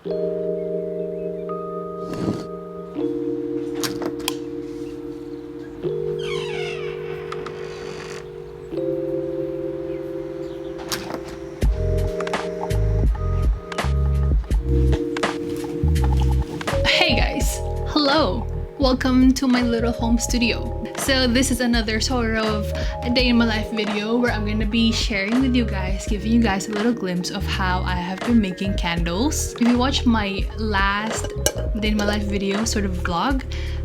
Hey guys, hello, welcome to my little home studio. So this is another sort of a day in my life video where I'm gonna be sharing with you guys, giving you guys a little glimpse of how I have been making candles. If you watched my last day in my life video sort of vlog,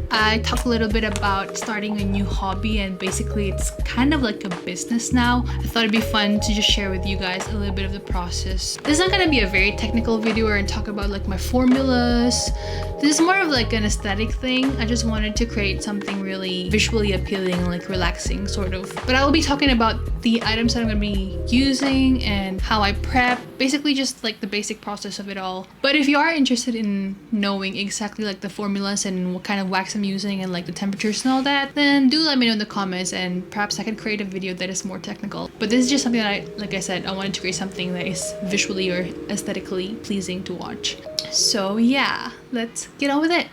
I talked a little bit about starting a new hobby, and basically it's kind of like a business now. I thought it'd be fun to just share with you guys a little bit of the process. This is not gonna be a very technical video where I talk about like my formulas. This is more of like an aesthetic thing. I just wanted to create something really visually appealing, like relaxing sort of. But I will be talking about the items that I'm gonna be using and how I prep, basically just like the basic process of it all. But if you are interested in knowing exactly like the formulas and what kind of wax I'm using and like the temperatures and all that, then do let me know in the comments and perhaps I could create a video that is more technical. But this is just something that like I said, I wanted to create something that is visually or aesthetically pleasing to watch. So yeah, let's get on with it.